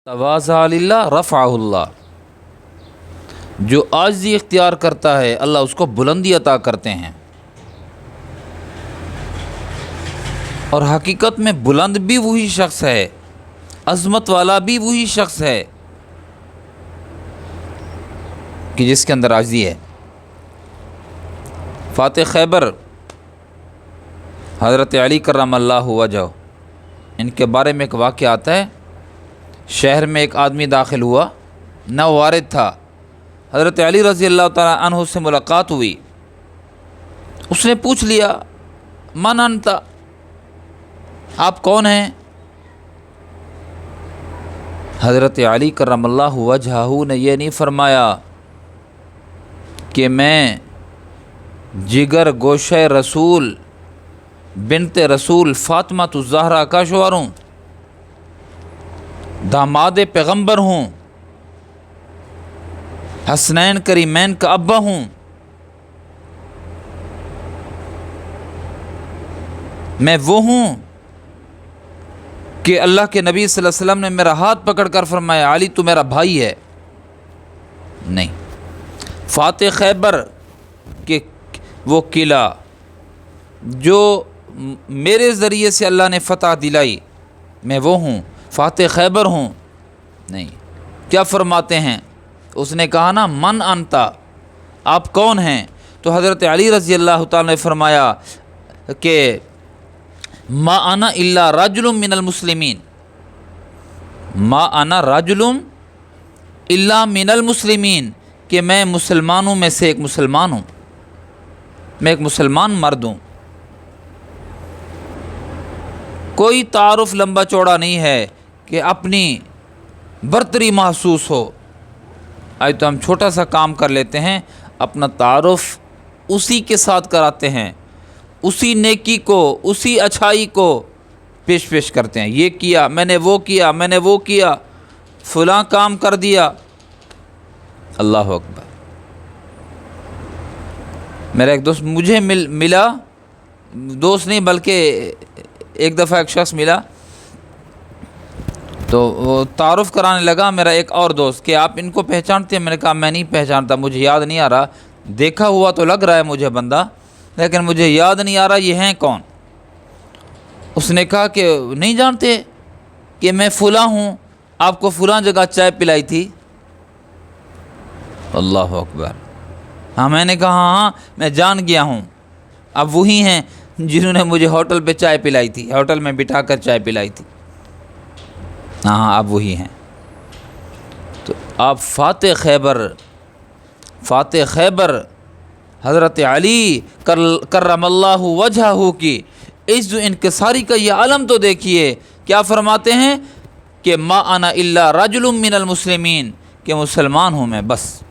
تواضع للہ رفعہ اللہ، جو عاجزی اختیار کرتا ہے اللہ اس کو بلندی عطا کرتے ہیں۔ اور حقیقت میں بلند بھی وہی شخص ہے، عظمت والا بھی وہی شخص ہے کہ جس کے اندر عاجزی ہے۔ فاتح خیبر حضرت علی کرم اللہ وجہہ، ان کے بارے میں ایک واقعہ آتا ہے۔ شہر میں ایک آدمی داخل ہوا، نووارد تھا، حضرت علی رضی اللہ تعالیٰ عنہ سے ملاقات ہوئی۔ اس نے پوچھ لیا من انت، آپ کون ہیں؟ حضرت علی کرم اللہ وجہہ نے یہ نہیں فرمایا کہ میں جگر گوشہ رسول بنت رسول فاطمہ الزہرا کا شوہر ہوں، داماد پیغمبر ہوں، حسنین کریمین کا ابا ہوں۔ میں وہ ہوں کہ اللہ کے نبی صلی اللہ علیہ وسلم نے میرا ہاتھ پکڑ کر فرمایا علی تو میرا بھائی ہے؟ نہیں۔ فاتح خیبر کہ وہ قلعہ جو میرے ذریعے سے اللہ نے فتح دلائی، میں وہ ہوں، فاتح خیبر ہوں؟ نہیں۔ کیا فرماتے ہیں؟ اس نے کہا نا من انتا، آپ کون ہیں؟ تو حضرت علی رضی اللہ تعالیٰ نے فرمایا کہ ما انا الا رجل من المسلمین، ما انا رجل الا من المسلمین، کہ میں مسلمانوں میں سے ایک مسلمان ہوں، میں ایک مسلمان مرد ہوں۔ کوئی تعارف لمبا چوڑا نہیں ہے کہ اپنی برتری محسوس ہو۔ آج تو ہم چھوٹا سا کام کر لیتے ہیں، اپنا تعارف اسی کے ساتھ کراتے ہیں، اسی نیکی کو، اسی اچھائی کو پیش کرتے ہیں۔ یہ کیا میں نے، وہ کیا میں نے، وہ کیا، فلاں کام کر دیا۔ اللہ اکبر۔ میرا ایک دوست مجھے ملا، دوست نہیں بلکہ ایک دفعہ ایک شخص ملا تو وہ تعارف کرانے لگا، میرا ایک اور دوست، کہ آپ ان کو پہچانتے ہیں؟ میں نے کہا میں نہیں پہچانتا، مجھے یاد نہیں آ رہا، دیکھا ہوا تو لگ رہا ہے مجھے بندہ، لیکن مجھے یاد نہیں آ رہا یہ ہیں کون۔ اس نے کہا کہ نہیں جانتے کہ میں فلاں ہوں، آپ کو فلاں جگہ چائے پلائی تھی۔ اللہ اکبر۔ ہاں میں نے کہا ہاں میں جان گیا ہوں، اب وہی ہیں جنہوں نے مجھے ہوٹل پہ چائے پلائی تھی، ہوٹل میں بٹھا کر چائے پلائی تھی۔ ہاں آپ وہی ہیں۔ تو آپ فاتح خیبر حضرت علی کرم اللہ وجہہ کی عز و انکساری کا یہ عالم تو دیکھیے، کیا فرماتے ہیں کہ ما انا الا رجل من المسلمین، کہ مسلمان ہوں میں بس۔